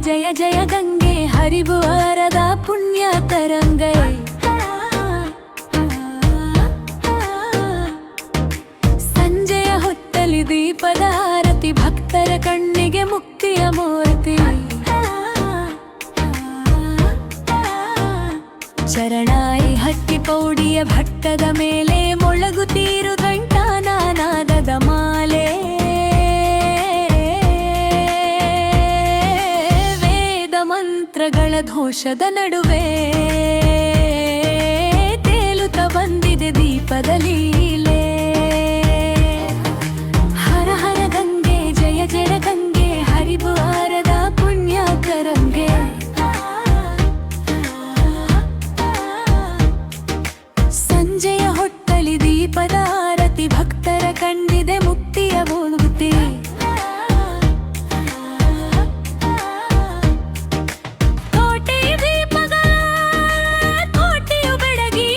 ಜಯ ಜಯ ಗಂಗೆ ಹರಿಬುವಾರದ ಪುಣ್ಯ ತರಂಗೈ. ಸಂಜೆಯ ಹೊತ್ತಲಿ ದೀಪದ ಆರತಿ ಭಕ್ತರ ಕಣ್ಣಿಗೆ ಮುಕ್ತಿಯ ಮೂರ್ತಿ. ಶರಣಾಯಿ ಹಟ್ಟಿ ಪೌಡಿಯ ಭಟ್ಟದ ಮೇಲೆ ಮೊಳಗುತ್ತೀರು ಘಂಟಾನಾದದ ಮಾಲೆ. ವೇದ ಮಂತ್ರಗಳ ಘೋಷದ ನಡುವೆ ತೇಲುತ್ತ ಬಂದಿದೆ ದೀಪದ ಲೀಲೆ. ಹರ ಹರ ಗಂಗೆ ಜಯ ಜಯ ಗಂಗೆ ಹರಿಬುವಾರದ ಪುಣ್ಯ ತರಂಗೆ. ಸಂಜೆಯ ಹೊತ್ತಲಿ ದೀಪದ ಆರತಿ ಭಕ್ತರ ಕಂಡಿದೆ ಮುಕ್ತಿಯ ಮೂರ್ತಿ. ಕೋಟಿ ದೀಪಗಳ ಕೋಟಿಯು ಬೆಳಗಿ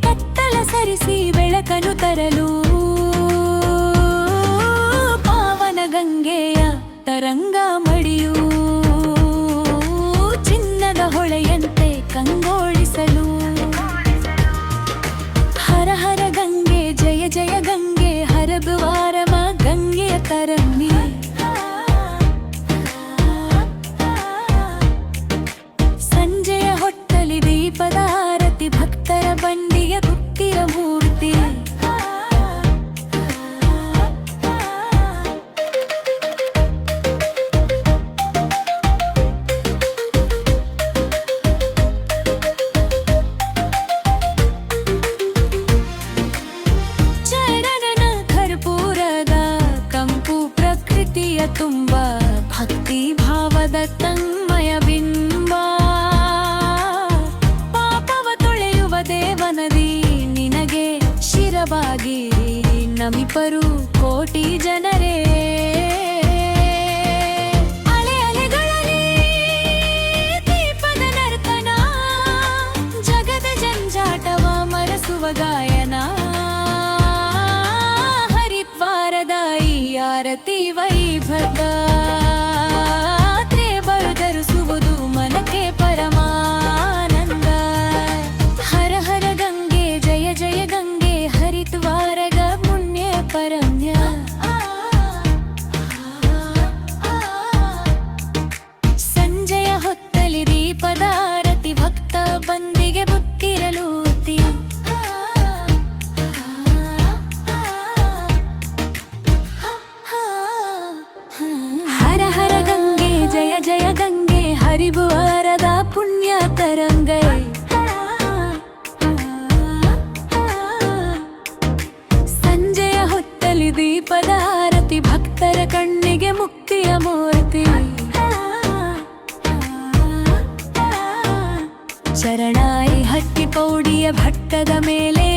ಕತ್ತಲ ಸರಿಸಿ ಬೆಳಕನ್ನು ತರಲು ಪಾವನ ಗಂಗೆಯ ತರಂಗ ಮಡಿಯು ಚಿನ್ನದ ಹೊಳೆಯಂತೆ ಕಂಗೊಳಿಸಲು. ಹರ ಹರ ಗಂಗೆ ಜಯ ಜಯ ಗಂಗೆ ಹರಿಬುವಾರಮ ಗಂಗೆಯ ತರಂಗಿ. ಸಂಜೆಯ ಹೊತ್ತಲಿ ದೀಪದ ಆರತಿ ಭಕ್ತರ ಬಂಡಿಯ ಮುಕ್ತಿಯ ಮೂರ್ತಿ. ತುಂಬ ಭಕ್ತಿ ಭಾವದ ತನ್ಮಯ ಬಿಂಬ. ಪಾಪವ ತೊಳೆಯುವ ದೇವನದಿ ನಿನಗೆ ಶಿರವಾಗಿ ನಮಿಪರು ಕೋಟಿ ಜನರೇ. ಅಲೆ ಅಲೆಗಳಲ್ಲಿ ದೀಪದ ನರ್ತನ ಜಗದ ಜಂಜಾಟವ ಮರೆಸುವ ಗಾಯನ. ಹರಿದ್ವಾರದ ಈ ಆರತಿ ವೈಭವ ಧರಿಸುವುದು ಮನಕ್ಕೆ ಪರಮಾನಂದ. ಹರ ಹರ ಗಂಗೆ ಜಯ ಜಯ ಗಂಗೆ ಹರಿದ್ವಾರಗ ಪುಣ್ಯ ಪರಮ್ಯ. ಸಂಜೆಯ ಹೊತ್ತಲಿ ದೀಪದ ಆರತಿ ಭಕ್ತ ಬಂದಿಗೆ ಬುತ್ತಿರಲು. ಹರ ಹರ ಗಂಗೆ ಜಯ ಜಯ ಗಂಗೆ ಹರಿಬುವಾರದ ಪುಣ್ಯ ತರಂಗೈ. ಸಂಜೆಯ ಹೊತ್ತಲಿ ದೀಪದ ಆರತಿ ಭಕ್ತರ ಕಣ್ಣಿಗೆ ಮುಕ್ತಿಯ ಮೂರ್ತಿ. ಶರಣಾಯಿ ಹಟ್ಟಿ ಪೌಡಿಯ ಭಟ್ಟದ ಮೇಲೆ